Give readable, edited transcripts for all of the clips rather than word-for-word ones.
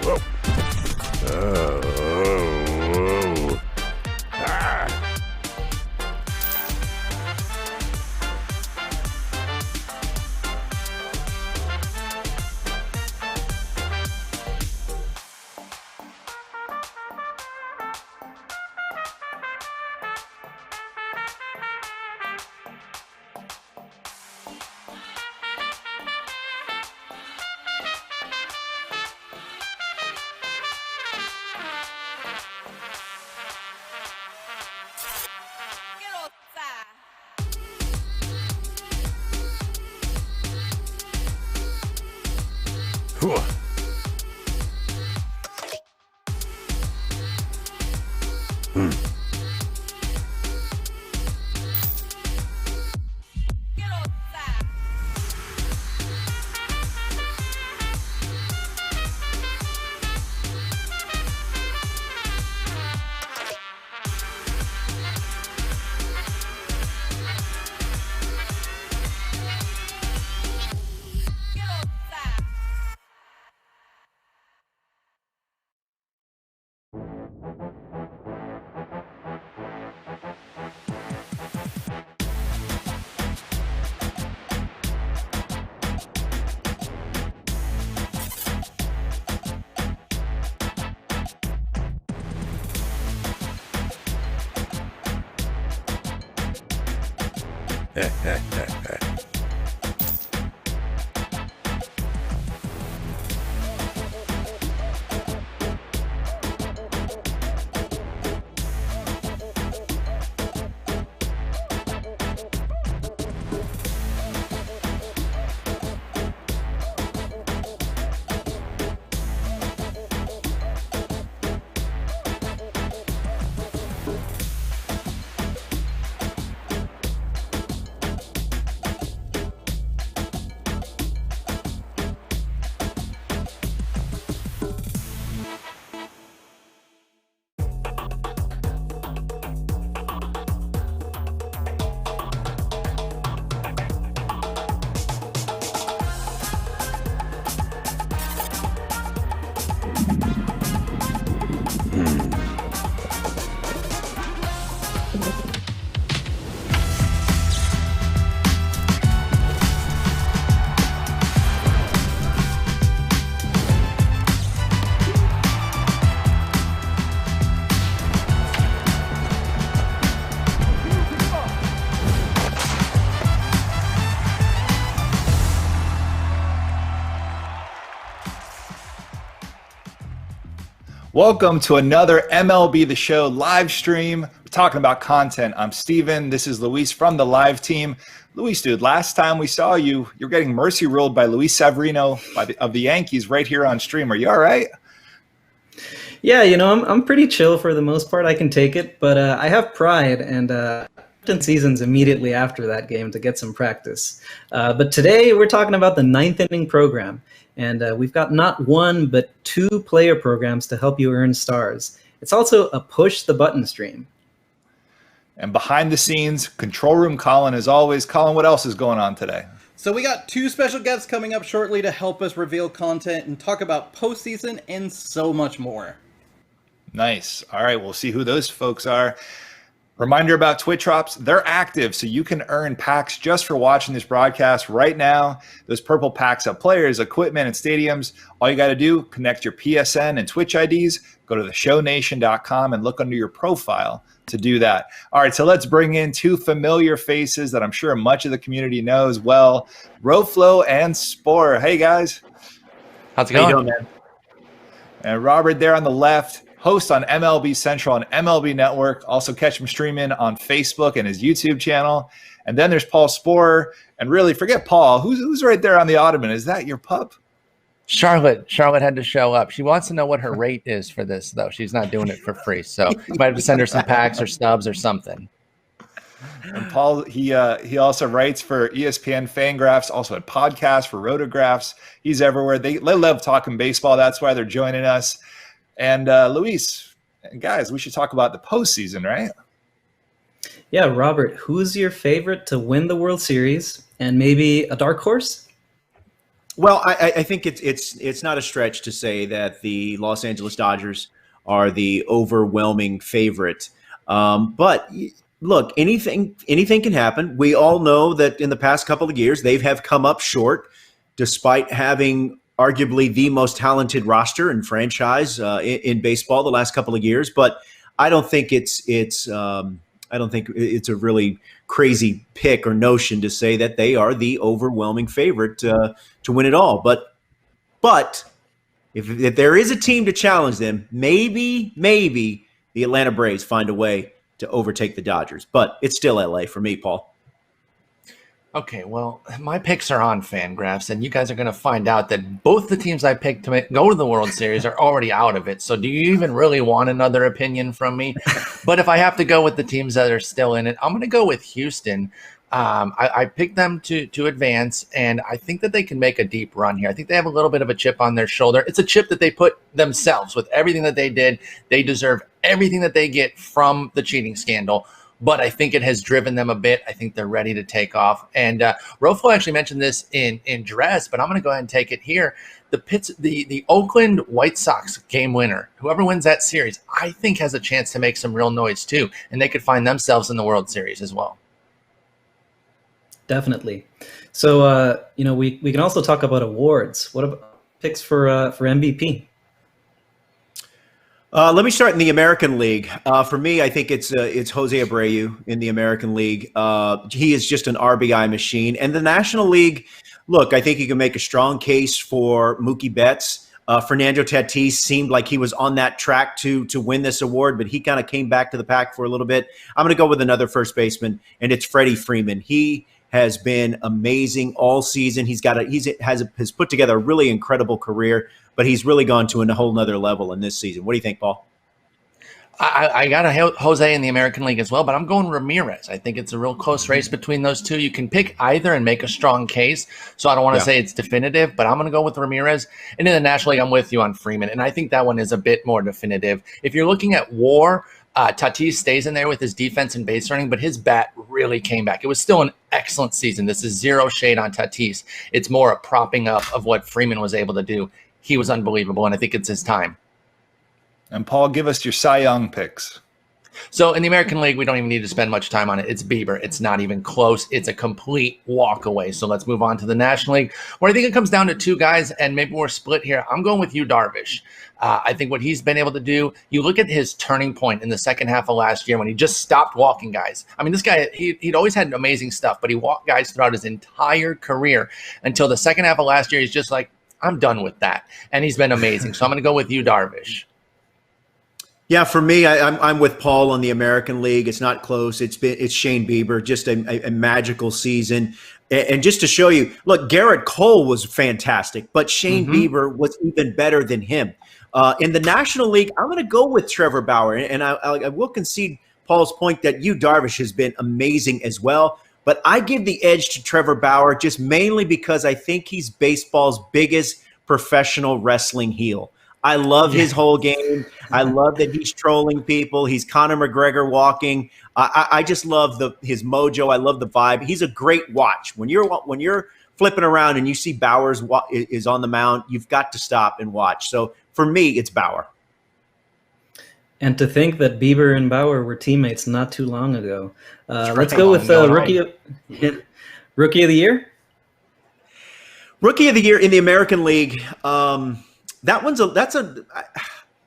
Whoa. Oh. Ah. Whew. Welcome to another MLB The Show live stream. We're talking about content. I'm Steven. This is Luis from the live team. Luis, dude, last time we saw you, you're getting mercy ruled by Luis Severino of the Yankees right here on stream. Are you all right? Yeah, I'm pretty chill for the most part. I can take it, but I have pride and 10 seasons immediately after that game to get some practice. But today we're talking about the 9th inning program. And we've got not one, but 2 player programs to help you earn stars. It's also a push-the-button stream. And behind the scenes, Control Room Colin, as always. Colin, what else is going on today? So we got 2 special guests coming up shortly to help us reveal content and talk about postseason and so much more. Nice. All right, we'll see who those folks are. Reminder about Twitch drops, they're active, so you can earn packs just for watching this broadcast right now. Those purple packs have players, equipment, and stadiums. All you got to do, connect your PSN and Twitch IDs, go to theshownation.com and look under your profile to do that. All right, so let's bring in two familiar faces that I'm sure much of the community knows well, Roflo and Spore. Hey, guys. How's it going? How you doing, man? And Robert there on the left, host on MLB Central and MLB Network. Also catch him streaming on Facebook and his YouTube channel. And then there's Paul Sporer. And really, forget Paul. Who's right there on the ottoman? Is that your pup? Charlotte had to show up. She wants to know what her rate is for this, though. She's not doing it for free. So you might have to send her some packs or stubs or something. And Paul, he also writes for ESPN Fangraphs, also a podcast for Rotographs. He's everywhere. They love talking baseball. That's why they're joining us. And Luis, guys, we should talk about the postseason, right? Yeah, Robert, who's your favorite to win the World Series, and maybe a dark horse? Well, I think it's not a stretch to say that the Los Angeles Dodgers are the overwhelming favorite. But look, anything can happen. We all know that in the past couple of years, they have come up short, despite having arguably the most talented roster and franchise in baseball the last couple of years. But I don't think it's a really crazy pick or notion to say that they are the overwhelming favorite to win it all. But if there is a team to challenge them, maybe the Atlanta Braves find a way to overtake the Dodgers. But it's still LA for me, Paul. Okay, well, my picks are on Fangraphs, and you guys are going to find out that both the teams I picked to go to the World Series are already out of it. So do you even really want another opinion from me? But if I have to go with the teams that are still in it, I'm going to go with Houston. I picked them to advance, and I think that they can make a deep run here. I think they have a little bit of a chip on their shoulder. It's a chip that they put themselves with everything that they did. They deserve everything that they get from the cheating scandal. But I think it has driven them a bit. I think they're ready to take off. And Rofo actually mentioned this in dress, but I'm going to go ahead and take it here. The Oakland White Sox game winner, whoever wins that series, I think has a chance to make some real noise too. And they could find themselves in the World Series as well. Definitely. So, we can also talk about awards. What about picks for MVP? Let me start in the American League. For me, I think it's Jose Abreu in the American League. He is just an RBI machine. And the National League, look, I think you can make a strong case for Mookie Betts. Fernando Tatis seemed like he was on that track to win this award, but he kind of came back to the pack for a little bit. I'm going to go with another first baseman, and it's Freddie Freeman. He has been amazing all season. He's put together a really incredible career, but he's really gone to a whole nother level in this season. What do you think, Paul? I got a Jose in the American League as well, but I'm going Ramirez. I think it's a real close race between those two. You can pick either and make a strong case. So I don't want to say it's definitive, but I'm going to go with Ramirez. And in the National League, I'm with you on Freeman. And I think that one is a bit more definitive. If you're looking at WAR, Tatis stays in there with his defense and base running, but his bat really came back. It was still an excellent season. This is zero shade on Tatis. It's more a propping up of what Freeman was able to do. He was unbelievable, and I think it's his time. And Paul, give us your Cy Young picks. So in the American League, we don't even need to spend much time on it. It's Bieber. It's not even close. It's a complete walk away. So let's move on to the National League, where I think it comes down to two guys, and maybe we're split here. I'm going with Yu Darvish. I think what he's been able to do, you look at his turning point in the second half of last year when he just stopped walking guys. I mean, this guy, he'd always had amazing stuff, but he walked guys throughout his entire career until the second half of last year. He's just like, I'm done with that. And he's been amazing. So I'm going to go with Yu Darvish. Yeah, for me, I'm with Paul on the American League. It's not close. It's Shane Bieber, just a magical season. And just to show you, look, Garrett Cole was fantastic, but Shane Bieber was even better than him. In the National League, I'm going to go with Trevor Bauer, and I will concede Paul's point that Yu Darvish has been amazing as well. But I give the edge to Trevor Bauer just mainly because I think he's baseball's biggest professional wrestling heel. I love his whole game. I love that he's trolling people. He's Conor McGregor walking. I just love his mojo. I love the vibe. He's a great watch. When you're flipping around and you see Bauer is on the mound, you've got to stop and watch. So for me, it's Bauer. And to think that Bieber and Bauer were teammates not too long ago. Let's right. go with Going rookie of the year. Rookie of the year in the American League. That's a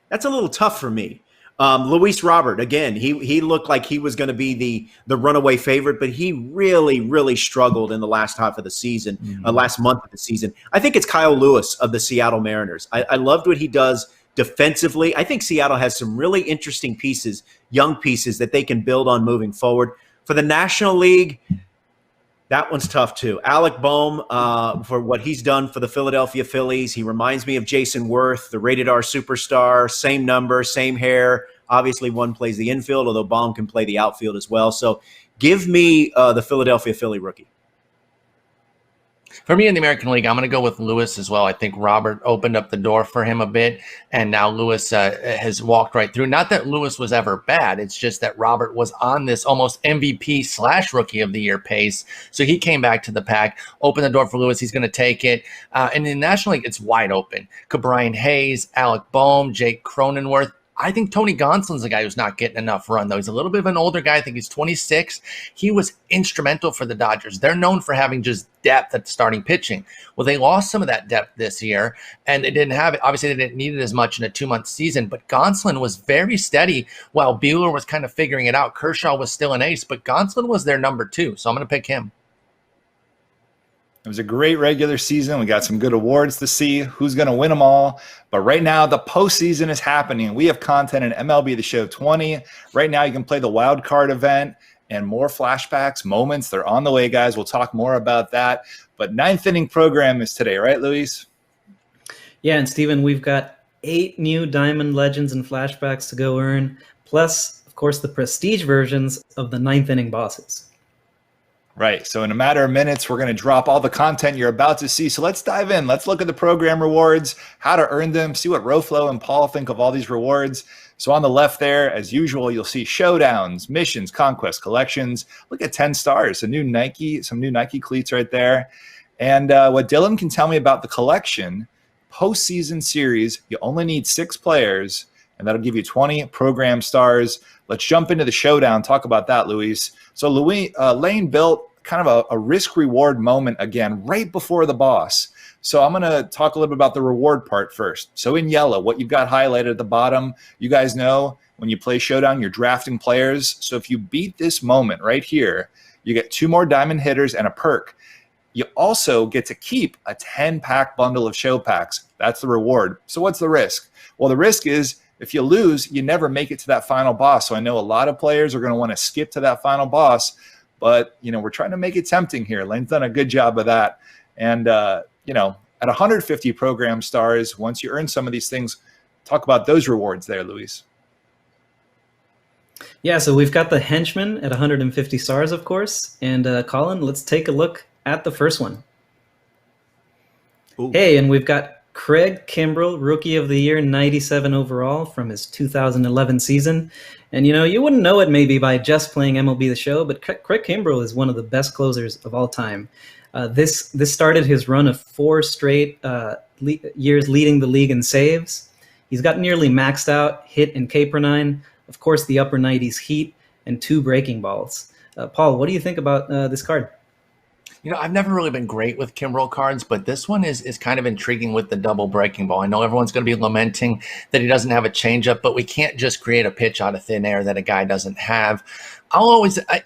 little tough for me. Luis Robert, again, he looked like he was going to be the runaway favorite, but he really struggled in the last half of the season, last month of the season. I think it's Kyle Lewis of the Seattle Mariners. I loved what he does defensively. I think Seattle has some really interesting pieces, young pieces that they can build on moving forward. For the National League, that one's tough too. Alec Boehm, for what he's done for the Philadelphia Phillies. He reminds me of Jason Worth, the rated R superstar, same number, same hair. Obviously, one plays the infield, although Boehm can play the outfield as well. So give me the Philadelphia Philly rookie. For me in the American League, I'm going to go with Lewis as well. I think Robert opened up the door for him a bit, and now Lewis has walked right through. Not that Lewis was ever bad. It's just that Robert was on this almost MVP / Rookie of the Year pace. So he came back to the pack, opened the door for Lewis. He's going to take it. And in the National League, it's wide open. Brian Hayes, Alec Boehm, Jake Cronenworth. I think Tony Gonsolin's a guy who's not getting enough run, though. He's a little bit of an older guy. I think he's 26. He was instrumental for the Dodgers. They're known for having just depth at starting pitching. Well, they lost some of that depth this year, and they didn't have it. Obviously, they didn't need it as much in a 2-month season, but Gonsolin was very steady while Buehler was kind of figuring it out. Kershaw was still an ace, but Gonsolin was their number 2, so I'm going to pick him. It was a great regular season. We got some good awards to see. Who's going to win them all? But right now, the postseason is happening. We have content in MLB The Show 20. Right now, you can play the wild card event and more flashbacks, moments. They're on the way, guys. We'll talk more about that. But ninth inning program is today, right, Luis? Yeah, and Steven, we've got 8 new Diamond Legends and flashbacks to go earn, plus, of course, the prestige versions of the ninth inning bosses. Right. So in a matter of minutes, we're going to drop all the content you're about to see. So let's dive in. Let's look at the program rewards, how to earn them, see what Roflo and Paul think of all these rewards. So on the left there, as usual, you'll see showdowns, missions, conquest, collections. Look at 10 stars, some new Nike cleats right there. And what Dylan can tell me about the collection, postseason series, you only need 6 players, and that'll give you 20 program stars. Let's jump into the showdown. Talk about that, Luis. So Lane built kind of a risk-reward moment again right before the boss. So I'm going to talk a little bit about the reward part first. So in yellow, what you've got highlighted at the bottom, you guys know when you play Showdown, you're drafting players. So if you beat this moment right here, you get 2 more diamond hitters and a perk. You also get to keep a 10-pack bundle of show packs. That's the reward. So what's the risk? Well, the risk is if you lose, you never make it to that final boss. So I know a lot of players are going to want to skip to that final boss, but we're trying to make it tempting here. Lane's done a good job of that. And at 150 program stars, once you earn some of these things, talk about those rewards there, Luis. Yeah, so we've got the Henchman at 150 stars, of course. And Colin, let's take a look at the first one. Ooh. Hey, and we've got Craig Kimbrell, Rookie of the Year, 97 overall from his 2011 season. And, you wouldn't know it maybe by just playing MLB The Show, but Craig Kimbrell is one of the best closers of all time. This started his run of 4 straight years leading the league in saves. He's got nearly maxed out hit and K per 9, of course, the upper 90s heat, and 2 breaking balls. Paul, what do you think about this card? I've never really been great with Kimbrel cards, but this one is kind of intriguing with the double breaking ball. I know everyone's going to be lamenting that he doesn't have a changeup, but we can't just create a pitch out of thin air that a guy doesn't have.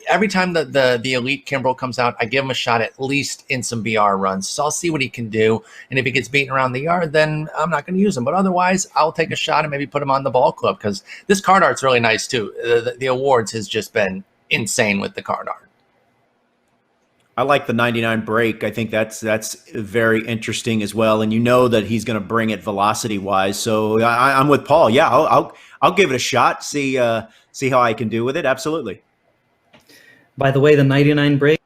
Every time the elite Kimbrel comes out, I give him a shot at least in some BR runs. So I'll see what he can do. And if he gets beaten around the yard, then I'm not going to use him. But otherwise, I'll take a shot and maybe put him on the ball club because this card art's really nice too. The awards has just been insane with the card art. I like the 99 break. I think that's very interesting as well. And that he's going to bring it velocity wise. So I'm with Paul. Yeah, I'll give it a shot. See how I can do with it. Absolutely. By the way, the 99 break.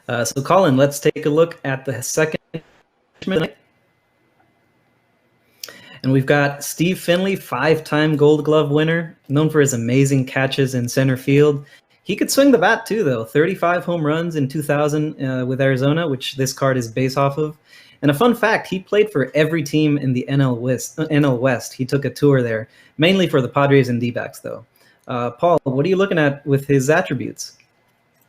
So Colin, let's take a look at the second. And we've got Steve Finley, 5-time Gold Glove winner, known for his amazing catches in center field. He could swing the bat too, though. 35 home runs in 2000 with Arizona, which this card is based off of. And a fun fact, he played for every team in the NL West. He took a tour there, mainly for the Padres and D-backs, though. Paul, what are you looking at with his attributes?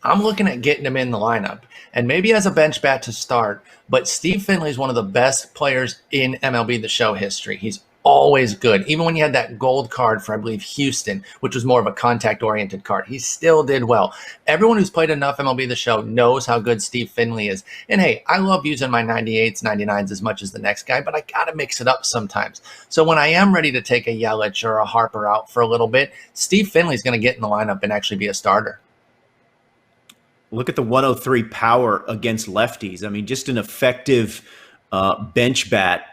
I'm looking at getting him in the lineup, and maybe as a bench bat to start. But Steve Finley is one of the best players in MLB The Show history. He's always good. Even when you had that gold card for, I believe, Houston, which was more of a contact-oriented card, he still did well. Everyone who's played enough MLB The Show knows how good Steve Finley is. And hey, I love using my 98s, 99s as much as the next guy, but I got to mix it up sometimes. So when I am ready to take a Yelich or a Harper out for a little bit, Steve Finley's going to get in the lineup and actually be a starter. Look at the 103 power against lefties. I mean, just an effective bench bat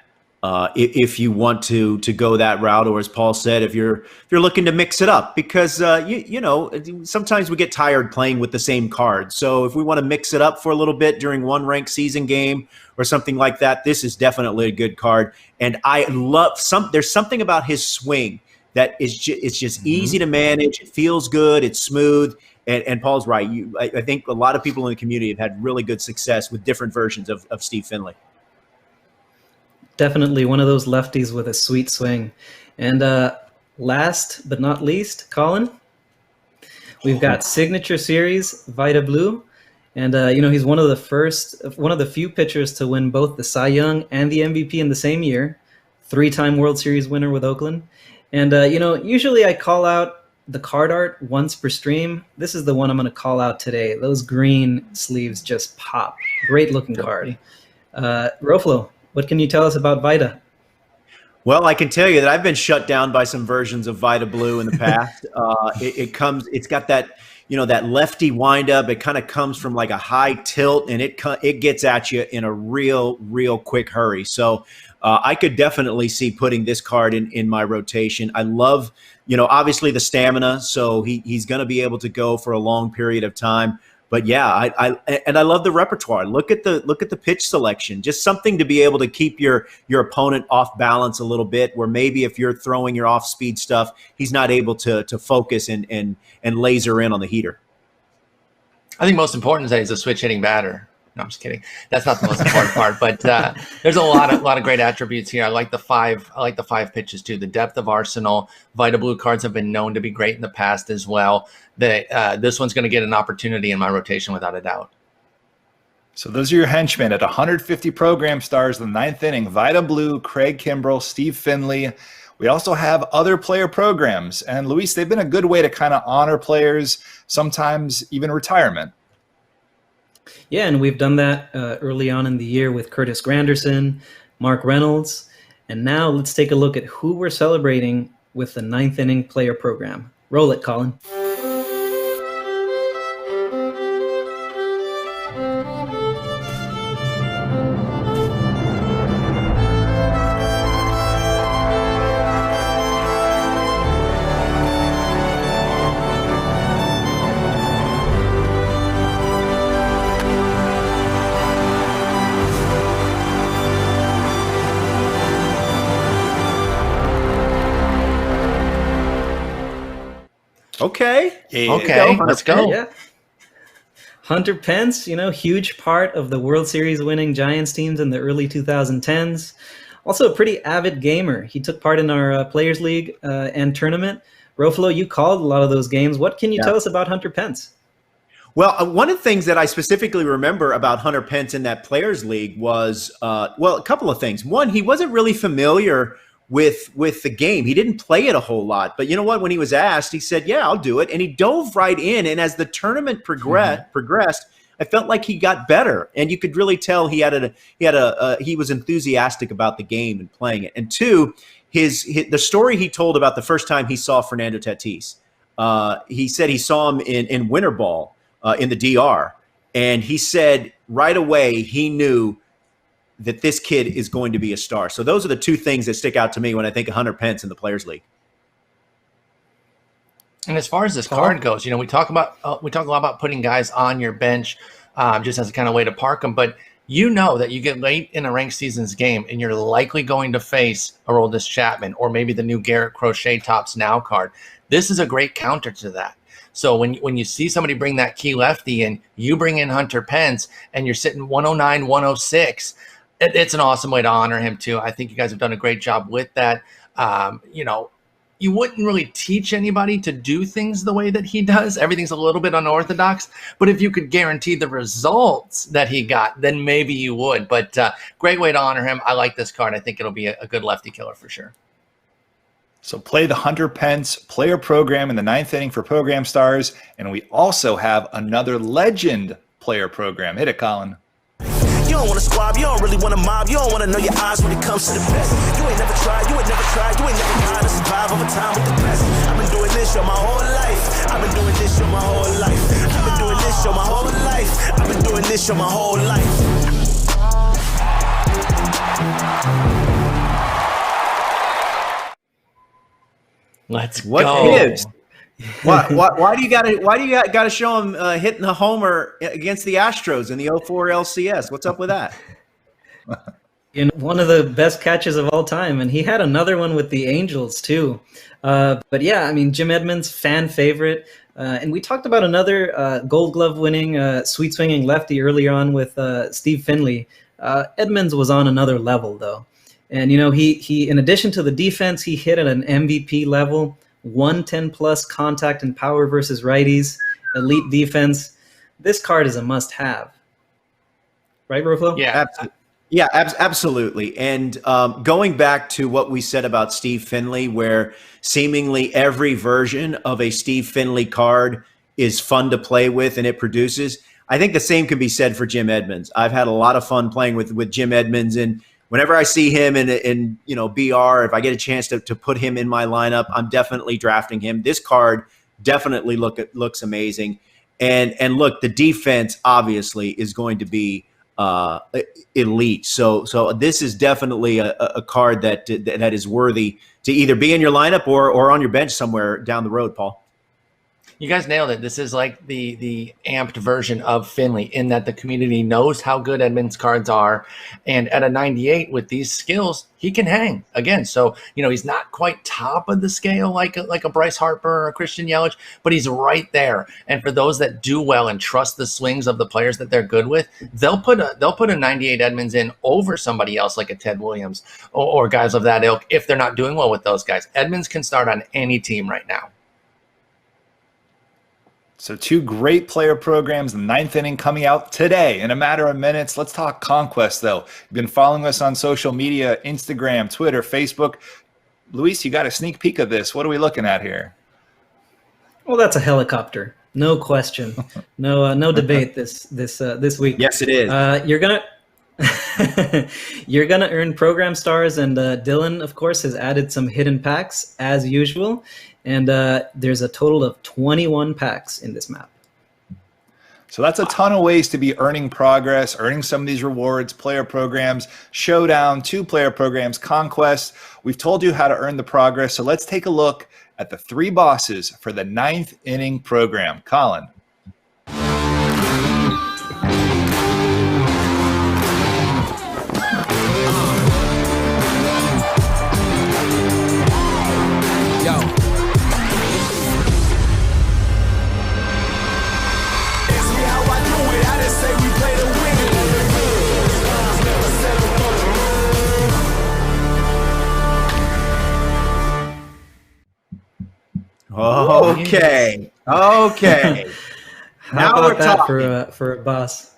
if you want to go that route, or as Paul said, if you're looking to mix it up, because you know, sometimes we get tired playing with the same cards. So if we want to mix it up for a little bit during one ranked season game or something like that, this is definitely a good card. And I love there's something about his swing that is it's just easy to manage. It feels good. It's smooth. And Paul's right. I think a lot of people in the community have had really good success with different versions of Steve Finley. Definitely one of those lefties with a sweet swing. And last but not least, Colin, we've got Signature Series Vita Blue. And, you know, he's one of the few pitchers to win both the Cy Young and the MVP in the same year. 3-time World Series winner with Oakland. And, you know, usually I call out the card art once per stream. This is the one I'm going to call out today. Those green sleeves just pop. Great looking card. Roflo, what can you tell us about Vita? Well, I can tell you that I've been shut down by some versions of Vita Blue in the past. It's got that, you know, that lefty windup. It kind of comes from like a high tilt, and it gets at you in a real quick hurry. So I could definitely see putting this card in my rotation. I love, you know, obviously the stamina, so he's going to be able to go for a long period of time. But yeah, I love the repertoire. Look at the pitch selection. Just something to be able to keep your opponent off balance a little bit, where maybe if you're throwing your off speed stuff, he's not able to focus and laser in on the heater. I think most important is that he's a switch hitting batter. No, I'm just kidding. That's not the most important part, but there's a lot of great attributes here. I like the five pitches too. The depth of arsenal. Vita Blue cards have been known to be great in the past as well. This one's going to get an opportunity in my rotation without a doubt. So those are your henchmen at 150 program stars in the 9th inning. Vita Blue, Craig Kimbrell, Steve Finley. We also have other player programs. And Luis, they've been a good way to kind of honor players, sometimes even retirement. Yeah, and we've done that early on in the year with Curtis Granderson, Mark Reynolds. And now let's take a look at who we're celebrating with the 9th inning player program. Roll it, Colin. Okay. Yeah. Okay, let's go. Yeah. Hunter Pence, you know, huge part of the World Series winning Giants teams in the early 2010s. Also a pretty avid gamer. He took part in our Players League and tournament. Roflo, you called a lot of those games. What can you tell us about Hunter Pence? Well, one of the things that I specifically remember about Hunter Pence in that Players League was, a couple of things. One, he wasn't really familiar with the game. He didn't play it a whole lot. But you know what? When he was asked, he said, yeah, I'll do it. And he dove right in. And as the tournament progressed, I felt like he got better. And you could really tell he was enthusiastic about the game and playing it. And two, the story he told about the first time he saw Fernando Tatis. He said he saw him in winter ball in the DR. And he said right away he knew that this kid is going to be a star. So those are the two things that stick out to me when I think of Hunter Pence in the Players League. And as far as this card goes, you know, we talk a lot about putting guys on your bench just as a kind of way to park them. But you know that you get late in a ranked seasons game and you're likely going to face Aroldis Chapman or maybe the new Garrett Crochet Tops Now card. This is a great counter to that. So when you see somebody bring that key lefty in, you bring in Hunter Pence and you're sitting 109, 106. It's an awesome way to honor him too. I think you guys have done a great job with that. You know, you wouldn't really teach anybody to do things the way that he does. Everything's a little bit unorthodox, but if you could guarantee the results that he got, then maybe you would. But great way to honor him. I like this card. I think it'll be a good lefty killer for sure. So play the Hunter Pence player program in the 9th inning for program stars. And we also have another legend player program. Hit it, Colin. You don't want to squab, you don't really want to mob, you don't want to know your odds when it comes to the best. You ain't never tried, you ain't never tried to survive over time with the best. I've been doing this show my whole life. I've been doing this show my whole life. I've been doing this show my whole life. I've been doing this show my whole life. Let's What go. gives? Why do you gotta show him hitting the homer against the Astros in the 04 LCS? What's up with that? One of the best catches of all time, and he had another one with the Angels too. But yeah, I mean, Jim Edmonds, fan favorite. And we talked about another Gold Glove winning, sweet swinging lefty earlier on with Steve Finley. Edmonds was on another level though. And, you know, he in addition to the defense, he hit at an MVP level, 110 plus contact and power versus righties, elite defense. This card is a must have. Right, Roflo? Yeah. Absolutely. And going back to what we said about Steve Finley, where seemingly every version of a Steve Finley card is fun to play with and it produces, I think the same can be said for Jim Edmonds. I've had a lot of fun playing with Jim Edmonds, and whenever I see him in BR, if I get a chance to put him in my lineup, I'm definitely drafting him. This card definitely looks amazing. And look, the defense obviously is going to be elite. So this is definitely a card that is worthy to either be in your lineup or on your bench somewhere down the road, Paul. You guys nailed it. This is like the amped version of Finley in that the community knows how good Edmonds cards are. And at a 98 with these skills, he can hang again. So, you know, he's not quite top of the scale like a Bryce Harper or a Christian Yelich, but he's right there. And for those that do well and trust the swings of the players that they're good with, they'll put a 98 Edmonds in over somebody else like a Ted Williams or guys of that ilk if they're not doing well with those guys. Edmonds can start on any team right now. So 2 great player programs, the 9th inning coming out today in a matter of minutes. Let's talk Conquest, though. You've been following us on social media, Instagram, Twitter, Facebook. Luis, you got a sneak peek of this. What are we looking at here? Well, that's a helicopter. No question. No debate this week. Yes, it is. You're gonna earn program stars, and Dylan, of course, has added some hidden packs as usual. And there's a total of 21 packs in this map. So that's a ton of ways to be earning progress, earning some of these rewards, player programs, Showdown, 2 player programs, Conquest. We've told you how to earn the progress. So let's take a look at the 3 bosses for the 9th inning program. Colin. Okay. How about that for a boss?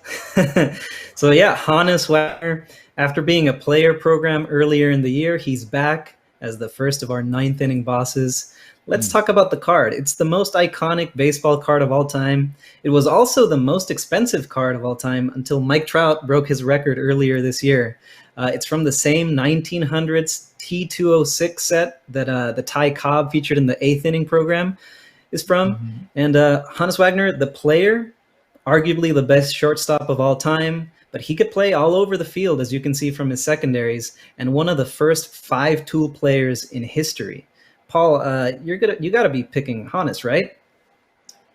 So yeah, Hannes Wagner, after being a player program earlier in the year, he's back as the first of our 9th inning bosses. Let's talk about the card. It's the most iconic baseball card of all time. It was also the most expensive card of all time until Mike Trout broke his record earlier this year. It's from the same 1900s T206 set that the Ty Cobb featured in the 8th inning program is from. And Hannes Wagner, the player, arguably the best shortstop of all time, but he could play all over the field, as you can see from his secondaries, and one of the first 5-tool players in history. Paul, you got to be picking Hannes, right?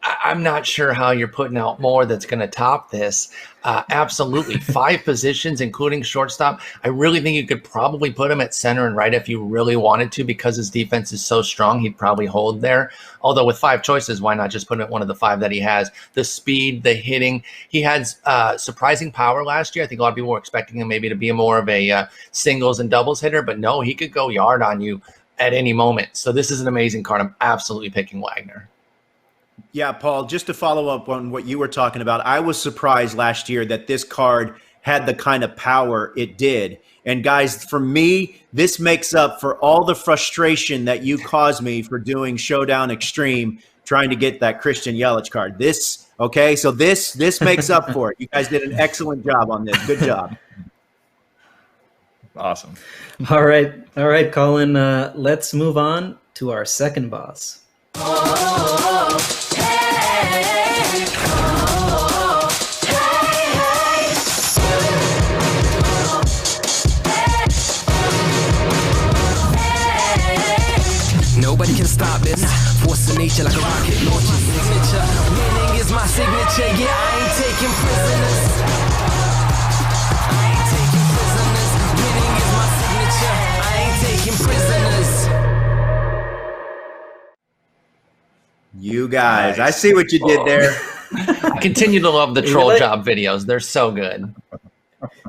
I'm not sure how you're putting out more that's going to top this. Absolutely. 5 positions, including shortstop. I really think you could probably put him at center and right if you really wanted to, because his defense is so strong. He'd probably hold there. Although with 5 choices, why not just put him at one of the 5 that he has? The speed, the hitting. He had surprising power last year. I think a lot of people were expecting him maybe to be more of a singles and doubles hitter, but no, he could go yard on you at any moment. So this is an amazing card. I'm absolutely picking Wagner. Yeah, Paul, just to follow up on what you were talking about, I was surprised last year that this card had the kind of power it did. And guys, for me, this makes up for all the frustration that you caused me for doing Showdown Extreme, trying to get that Christian Yelich card. This makes up for it. You guys did an excellent job on this. Good job. Awesome. All right, Colin. Let's move on to our second boss. Nobody can stop this. Force of nature like a rocket launcher. Signature. Winning is my signature. Yeah, I ain't taking prisoners. I ain't taking prisoners. Winning is my signature. I ain't taking prisoners. You guys, I see what you did there. I continue to love the troll job videos. They're so good.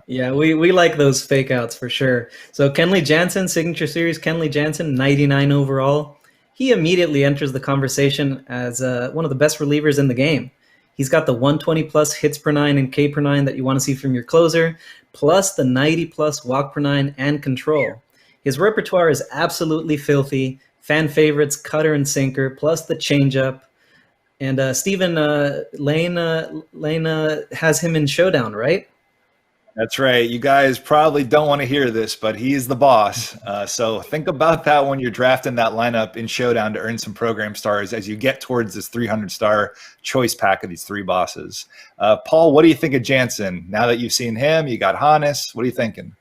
Yeah, we like those fake outs for sure. So Kenley Jansen, Signature Series, Kenley Jansen, 99 overall. He immediately enters the conversation as one of the best relievers in the game. He's got the 120 plus hits per 9 and K per 9 that you want to see from your closer, plus the 90 plus walk per 9 and control. His repertoire is absolutely filthy. Fan favorites, cutter and sinker, plus the changeup. And Steven, Lane has him in Showdown, right? That's right. You guys probably don't want to hear this, but he is the boss. So think about that when you're drafting that lineup in Showdown to earn some program stars as you get towards this 300-star choice pack of these 3 bosses. Paul, what do you think of Jansen? Now that you've seen him, you got Hannes. What are you thinking?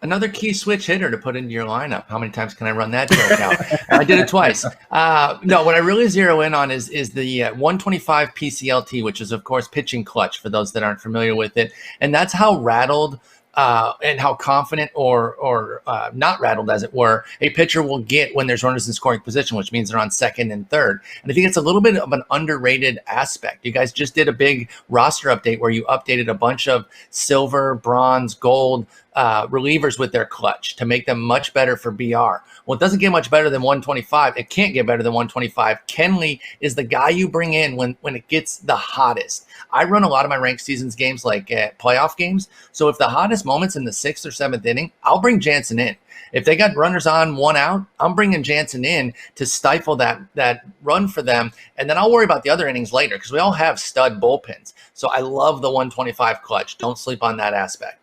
Another key switch hitter to put into your lineup. How many times can I run that joke out? I did it twice. No, what I really zero in on is the 125 PCLT, which is, of course, pitching clutch for those that aren't familiar with it. And that's how rattled and how confident or not rattled, as it were, a pitcher will get when there's runners in scoring position, which means they're on second and third. And I think it's a little bit of an underrated aspect. You guys just did a big roster update where you updated a bunch of silver, bronze, gold relievers with their clutch to make them much better for BR. Well, it doesn't get much better than 125. It can't get better than 125. Kenley is the guy you bring in when it gets the hottest. I run a lot of my ranked seasons games like playoff games. So if the hottest moment's in the 6th or 7th inning, I'll bring Jansen in. If they got runners on, 1 out, I'm bringing Jansen in to stifle that run for them. And then I'll worry about the other innings later because we all have stud bullpens. So I love the 125 clutch. Don't sleep on that aspect.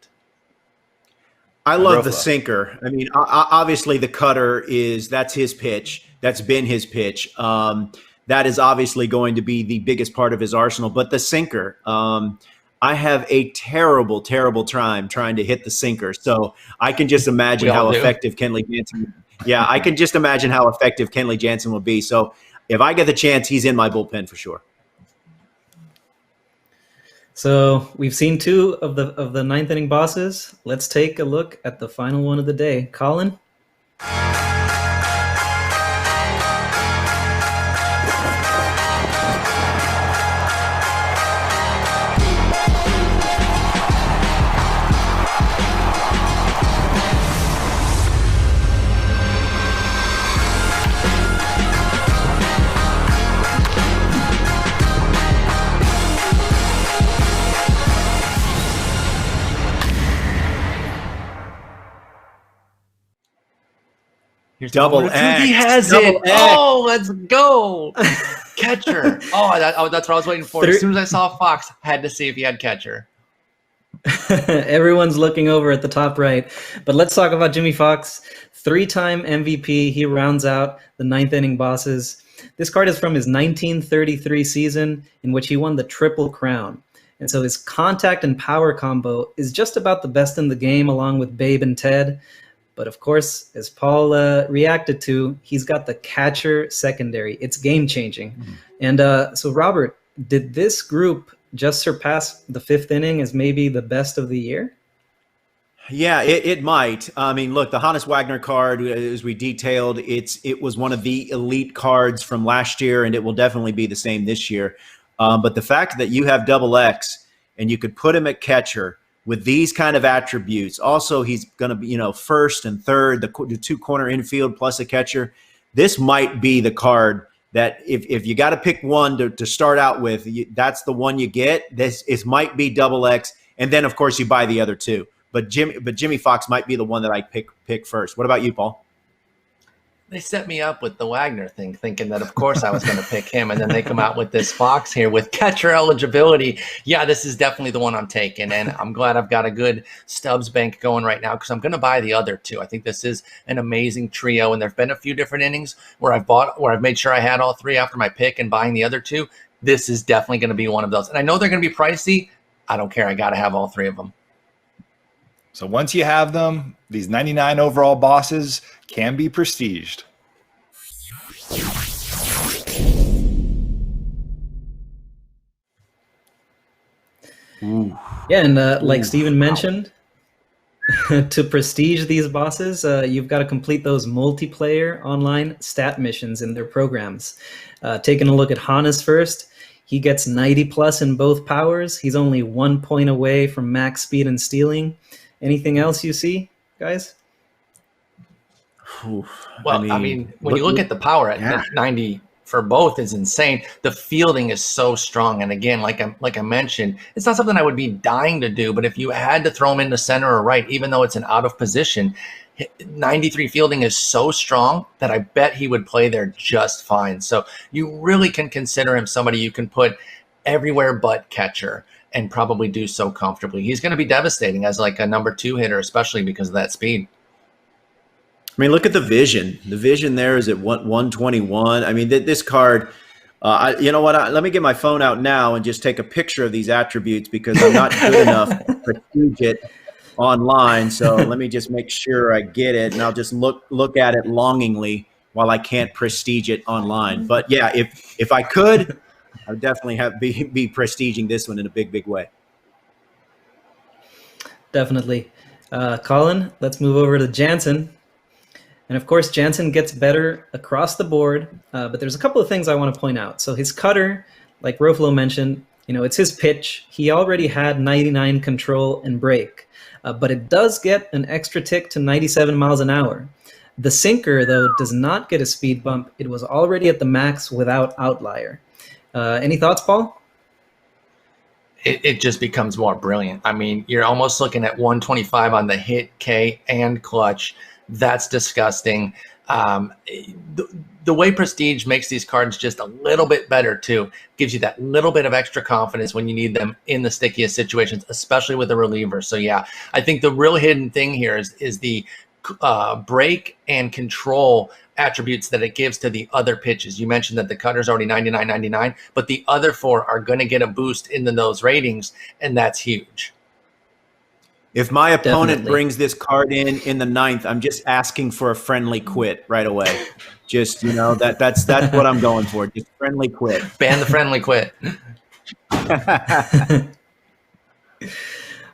I love the sinker. I mean, obviously the cutter that's his pitch. That's been his pitch. That is obviously going to be the biggest part of his arsenal. But the sinker, I have a terrible, terrible time trying to hit the sinker. So I can just imagine how effective Kenley Jansen. Yeah, I can just imagine how effective Kenley Jansen will be. So if I get the chance, he's in my bullpen for sure. So we've seen 2 of the 9th inning bosses. Let's take a look at the final one of the day. Colin? Here's Double X. He has Double it. X. Oh, let's go. Catcher. That's what I was waiting for. As soon as I saw Fox, had to see if he had catcher. Everyone's looking over at the top right. But let's talk about Jimmy Fox. 3-time MVP. He rounds out the 9th inning bosses. This card is from his 1933 season in which he won the Triple Crown. And so his contact and power combo is just about the best in the game along with Babe and Ted. But of course, as Paul reacted to, he's got the catcher secondary. It's game changing. And so, Robert, did this group just surpass the fifth inning as maybe the best of the year? Yeah, it might. I mean, look, the Hannes Wagner card, as we detailed, it was one of the elite cards from last year, and it will definitely be the same this year. But the fact that you have double X and you could put him at catcher with these kind of attributes, also he's going to be, first and third, the two corner infield plus a catcher. This might be the card that if you got to pick one to start out with, that's the one you get. It might be double X, and then of course you buy the other two. But Jimmy Fox might be the one that I pick first. What about you, Paul? They set me up with the Wagner thing, thinking that, of course, I was going to pick him. And then they come out with this Fox here with catcher eligibility. Yeah, this is definitely the one I'm taking. And I'm glad I've got a good Stubbs bank going right now because I'm going to buy the other two. I think this is an amazing trio. And there have been a few different innings where I've made sure I had all three after my pick and buying the other two. This is definitely going to be one of those. And I know they're going to be pricey. I don't care. I got to have all three of them. So once you have them, these 99 overall bosses can be prestiged. Ooh. Yeah, and like Steven mentioned, to prestige these bosses, you've got to complete those multiplayer online stat missions in their programs. Taking a look at Hannes first, he gets 90 plus in both powers. He's only 1 point away from max speed and stealing. Anything else you see, guys? Well, I mean when you look at the power at 90 for both is insane. The fielding is so strong. And again, like I mentioned, it's not something I would be dying to do, but if you had to throw him into center or right, even though it's an out of position, 93 fielding is so strong that I bet he would play there just fine. So you really can consider him somebody you can put everywhere but catcher and probably do so comfortably. He's going to be devastating as like a number 2 hitter, especially because of that speed. I mean, look at the vision. The vision there is at 121. I mean, this card, you know what? Let me get my phone out now and just take a picture of these attributes because I'm not good enough to prestige it online. So let me just make sure I get it, and I'll just look at it longingly while I can't prestige it online. But yeah, if I could, I would definitely be prestiging this one in a big way. Definitely. Colin, let's move over to Jansen. And of course, Jansen gets better across the board, but there's a couple of things I want to point out. So his cutter, like Roflo mentioned, it's his pitch. He already had 99 control and break, but it does get an extra tick to 97 miles an hour. The sinker, though, does not get a speed bump. It was already at the max without outlier. Any thoughts, Paul? It just becomes more brilliant. I mean, you're almost looking at 125 on the hit, K, and clutch. That's disgusting. The way Prestige makes these cards just a little bit better, too, gives you that little bit of extra confidence when you need them in the stickiest situations, especially with a reliever. So, yeah, I think the real hidden thing here is the break and control attributes that it gives to the other pitches. You mentioned that the cutter's already 99, but the other 4 are going to get a boost into those ratings, and that's huge. If my opponent brings this card in the 9th, I'm just asking for a friendly quit right away. Just, that's what I'm going for. Just friendly quit. Ban the friendly quit.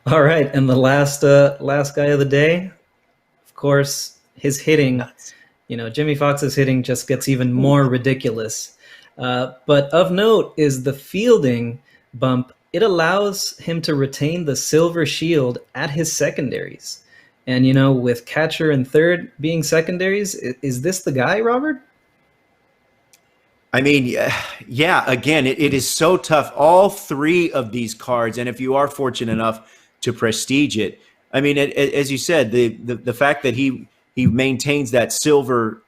All right, and the last guy of the day, of course, his hitting. Jimmy Fox's hitting just gets even more ridiculous. But of note is the fielding bump. It allows him to retain the silver shield at his secondaries. And, with catcher and third being secondaries, is this the guy, Robert? I mean, yeah, again, it is so tough. All 3 of these cards, and if you are fortunate enough to prestige it, I mean, as you said, the fact that he maintains that silver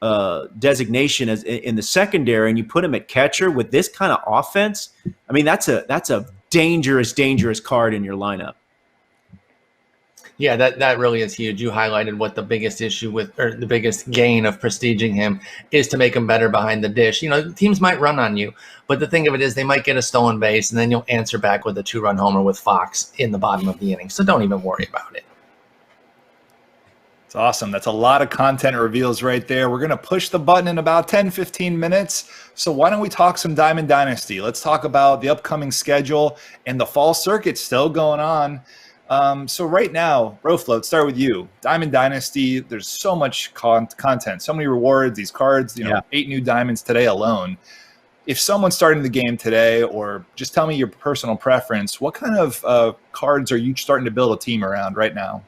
designation as in the secondary, and you put him at catcher with this kind of offense, I mean, that's a dangerous card in your lineup. Yeah, that really is huge. You highlighted what the biggest issue or the biggest gain of prestiging him is to make him better behind the dish. Teams might run on you, but the thing of it is they might get a stolen base, and then you'll answer back with a 2-run homer with Fox in the bottom of the inning. So don't even worry about it. It's awesome. That's a lot of content reveals right there. We're going to push the button in about 10, 15 minutes. So why don't we talk some Diamond Dynasty? Let's talk about the upcoming schedule and the fall circuit still going on. So right now, Roflo, start with you. Diamond Dynasty, there's so much content, so many rewards, these cards, 8 new diamonds today alone. If someone's starting the game today, or just tell me your personal preference, what kind of cards are you starting to build a team around right now?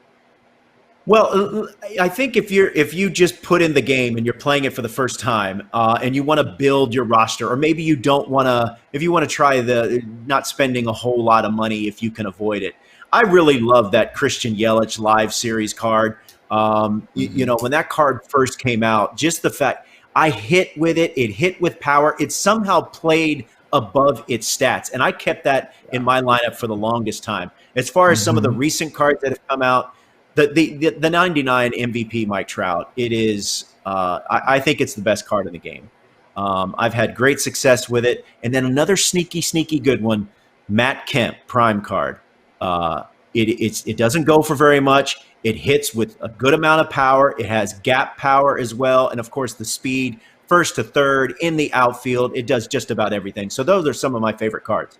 Well, I think if you just put in the game and you're playing it for the first time, and you want to build your roster, or maybe you don't want to, if you want to try not spending a whole lot of money if you can avoid it. I really love that Christian Yelich live series card. When that card first came out, just the fact I hit with it hit with power. It somehow played above its stats, and I kept that in my lineup for the longest time. As far as some of the recent cards that have come out, the 99 MVP Mike Trout, it is I think it's the best card in the game. I've had great success with it. And then another sneaky good one, Matt Kemp Prime card. It doesn't go for very much. It hits with a good amount of power. It has gap power as well, and of course the speed, first to third in the outfield. It does just about everything. So those are some of my favorite cards.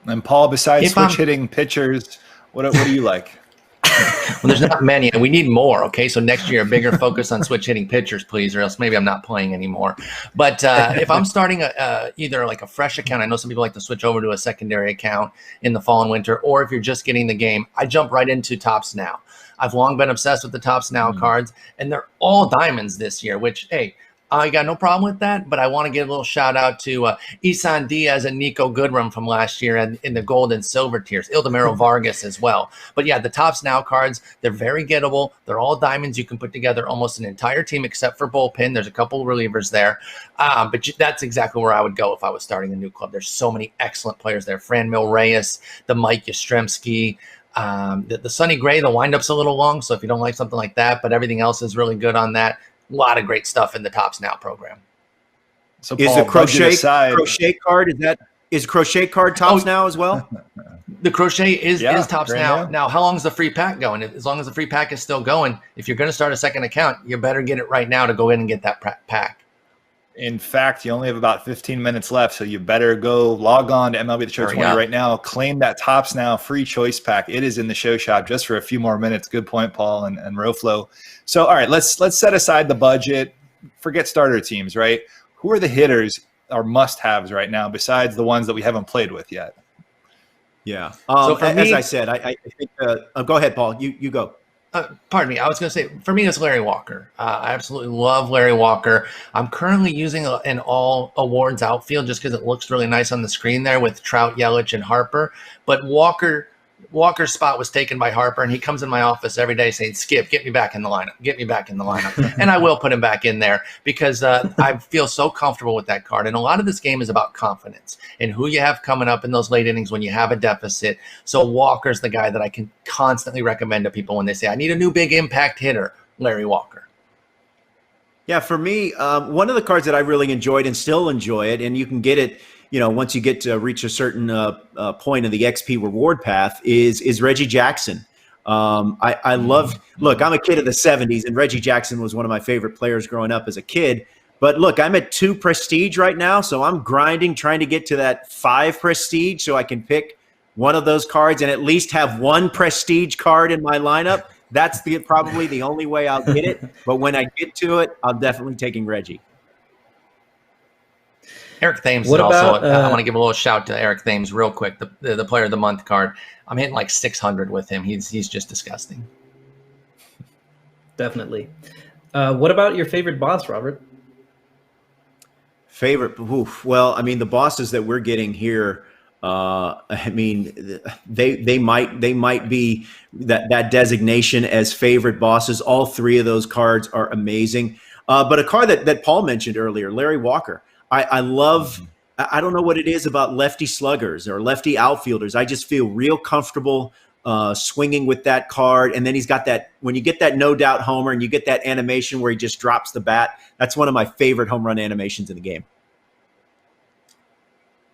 And Paul, besides switch hitting pitchers, what do you like? Well, there's not many, and we need more. Okay, so next year, a bigger focus on switch hitting pitchers, please, or else maybe I'm not playing anymore. But if I'm starting either like a fresh account, I know some people like to switch over to a secondary account in the fall and winter, or if you're just getting the game, I jump right into Topps Now. I've long been obsessed with the Topps Now cards, and they're all diamonds this year, which, hey, I got no problem with that, but I want to give a little shout out to Isan Diaz and Nico Goodrum from last year in the gold and silver tiers, Ildemaro Vargas as well. But yeah, the Topps Now cards, they're very gettable. They're all diamonds. You can put together almost an entire team except for bullpen. There's a couple of relievers there. But that's exactly where I would go if I was starting a new club. There's so many excellent players there. Franmil Reyes, the Mike Yastrzemski, the Sonny Gray, the windup's a little long, so if you don't like something like that, but everything else is really good on that. A lot of great stuff in the Topps Now program. So is Paul, the crochet card is crochet card Topps Now as well? The crochet is Topps Now. Now, how long is the free pack going? As long as the free pack is still going, if you're going to start a second account, you better get it right now to go in and get that pack. In fact, you only have about 15 minutes left, so you better go log on to MLB The Show 20 right now. Claim that Topps Now free choice pack. It is in the show shop just for a few more minutes. Good point, Paul and Roflo. So, all right, let's set aside the budget. Forget starter teams, right? Who are the hitters or must-haves right now besides the ones that we haven't played with yet? Yeah. So for me, as I said, I think go ahead, Paul. You go. Pardon me. I was going to say, for me, it's Larry Walker. I absolutely love Larry Walker. I'm currently using an all awards outfield just because it looks really nice on the screen there with Trout, Yelich, and Harper. But Walker's spot was taken by Harper, and he comes in my office every day saying, Skip, get me back in the lineup. Get me back in the lineup. And I will put him back in there because I feel so comfortable with that card. And a lot of this game is about confidence and who you have coming up in those late innings when you have a deficit. So Walker's the guy that I can constantly recommend to people when they say, I need a new big impact hitter, Larry Walker. Yeah, for me, one of the cards that I really enjoyed and still enjoy it, and you can get it, once you get to reach a certain point of the XP reward path, is Reggie Jackson. I love. Look, I'm a kid of the '70s, and Reggie Jackson was one of my favorite players growing up as a kid. But look, I'm at 2 prestige right now, so I'm grinding, trying to get to that 5 prestige, so I can pick one of those cards and at least have 1 prestige card in my lineup. That's probably the only way I'll get it. But when I get to it, I'm definitely taking Reggie. Eric Thames is also. I want to give a little shout to Eric Thames real quick. The Player of the Month card. I'm hitting like 600 with him. He's just disgusting. Definitely. What about your favorite boss, Robert? Favorite? Oof. Well, I mean, the bosses that we're getting here. I mean, they might be that designation as favorite bosses. All 3 of those cards are amazing. But a card that Paul mentioned earlier, Larry Walker. I love. I don't know what it is about lefty sluggers or lefty outfielders. I just feel real comfortable swinging with that card. And then he's got that, when you get that no doubt homer and you get that animation where he just drops the bat. That's one of my favorite home run animations in the game.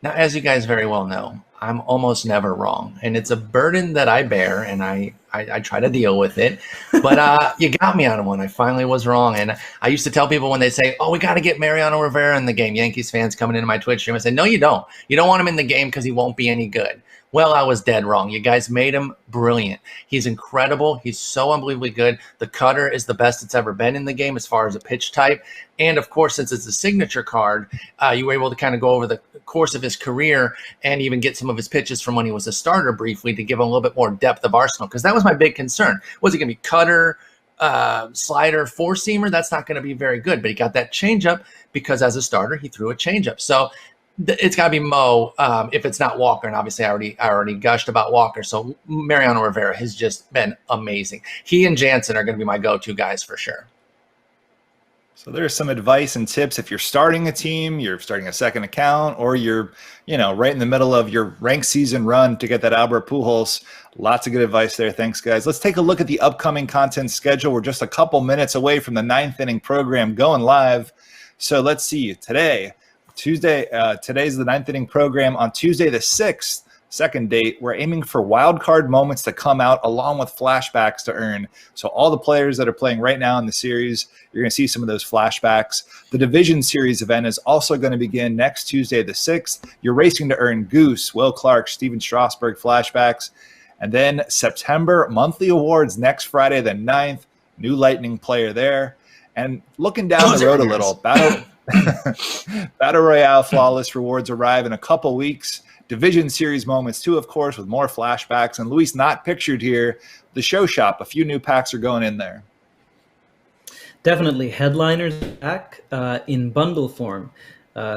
Now, as you guys very well know, I'm almost never wrong. And it's a burden that I bear, and I try to deal with it. But you got me on one. I finally was wrong. And I used to tell people when they say, oh, we got to get Mariano Rivera in the game, Yankees fans coming into my Twitch stream, I say, no, you don't. You don't want him in the game because he won't be any good. Well, I was dead wrong. You guys made him brilliant. He's incredible. He's so unbelievably good. The cutter is the best it's ever been in the game as far as a pitch type. And, of course, since it's a signature card, you were able to kind of go over the course of his career and even get some of his pitches from when he was a starter briefly to give him a little bit more depth of arsenal, because that was my big concern. Was he going to be cutter, slider, four-seamer? That's not going to be very good. But he got that changeup because as a starter, he threw a changeup. So it's got to be Mo if it's not Walker. And obviously, I already gushed about Walker. So Mariano Rivera has just been amazing. He and Jansen are going to be my go-to guys for sure. So there's some advice and tips if you're starting a team, you're starting a second account, or you're, right in the middle of your ranked season run to get that Albert Pujols. Lots of good advice there. Thanks, guys. Let's take a look at the upcoming content schedule. We're just a couple minutes away from the ninth inning program going live. So let's see. Today's the ninth inning program. On Tuesday the 6th, second date, we're aiming for wild card moments to come out along with flashbacks to earn. So all the players that are playing right now in the series, you're going to see some of those flashbacks. The Division Series event is also going to begin next Tuesday the 6th. You're racing to earn Goose, Will Clark, Steven Strasburg flashbacks. And then September monthly awards next Friday the 9th. New Lightning player there. And looking down the road a little, Battle Royale Flawless rewards arrive in a couple weeks. Division Series moments too, of course, with more flashbacks. And Luis, not pictured here, the show shop. A few new packs are going in there. Definitely headliners back in bundle form.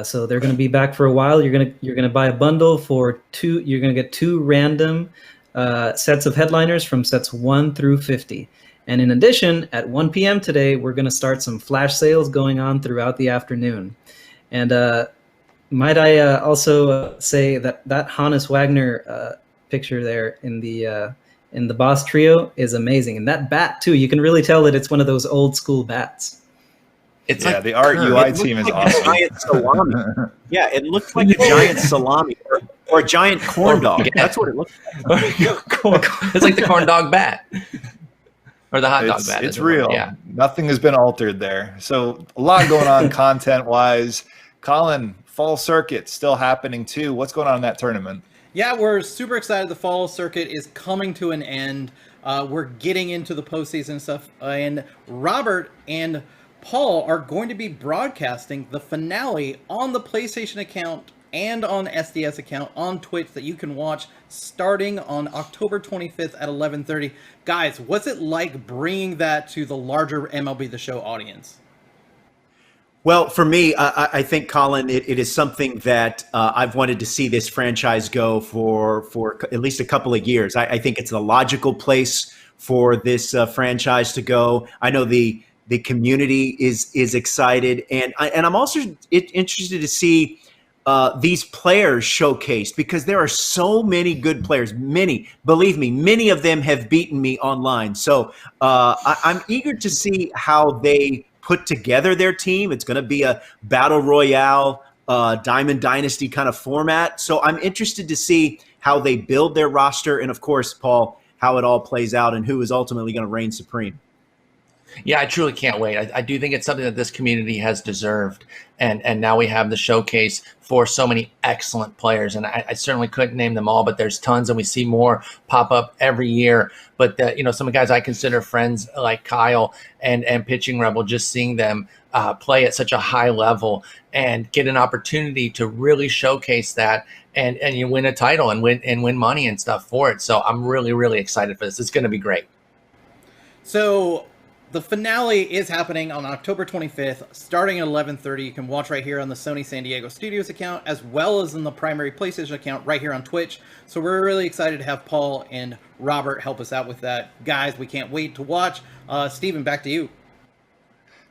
So they're going to be back for a while. You're going to buy a bundle for two. You're going to get two random sets of headliners from sets 1 through 50. And in addition, at 1 p.m. today, we're going to start some flash sales going on throughout the afternoon. And might I also say that Hannes Wagner picture there in the Boss Trio is amazing, and that bat too. You can really tell that it's one of those old school bats. It's the Art UI team is awesome. Giant salami. Yeah, it looks like a giant salami or a giant corn dog. That's what it looks like. It's like the corn dog bat. Or the hot dog bat. It's real. Yeah. Nothing has been altered there. So a lot going on content-wise. Colin, Fall Circuit still happening too. What's going on in that tournament? Yeah, we're super excited. The Fall Circuit is coming to an end. We're getting into the postseason stuff. And Robert and Paul are going to be broadcasting the finale on the PlayStation account and on SDS account on Twitch that you can watch starting on October 25th at 11:30. Guys, what's it like bringing that to the larger MLB The Show audience? Well, for me, I think, Colin, it is something that I've wanted to see this franchise go for at least a couple of years. I think it's a logical place for this franchise to go. I know the community is excited, and I'm also interested to see these players showcased, because there are so many good players. Believe me, many of them have beaten me online. So I'm eager to see how they put together their team. It's going to be a battle royale, Diamond Dynasty kind of format. So I'm interested to see how they build their roster, and of course, Paul, how it all plays out and who is ultimately going to reign supreme. Yeah, I truly can't wait. I do think it's something that this community has deserved. And now we have the showcase for so many excellent players. And I certainly couldn't name them all, but there's tons, and we see more pop up every year. But, some of the guys I consider friends like Kyle and Pitching Rebel, just seeing them play at such a high level and get an opportunity to really showcase that and you win a title and win money and stuff for it. So I'm really, really excited for this. It's going to be great. So the finale is happening on October 25th, starting at 11:30. You can watch right here on the Sony San Diego Studios account, as well as in the primary PlayStation account right here on Twitch. So we're really excited to have Paul and Robert help us out with that. Guys, we can't wait to watch. Steven, back to you.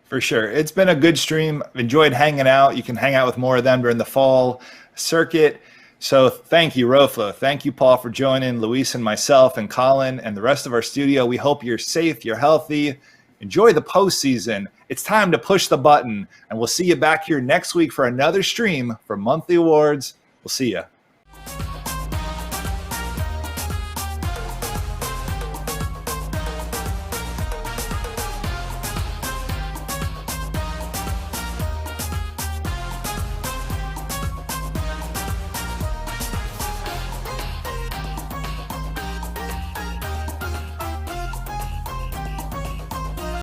For sure. It's been a good stream. Enjoyed hanging out. You can hang out with more of them during the Fall Circuit. So thank you, Roflo. Thank you, Paul, for joining Luis and myself and Colin and the rest of our studio. We hope you're safe, you're healthy. Enjoy the postseason. It's time to push the button, and we'll see you back here next week for another stream for Monthly Awards. We'll see you.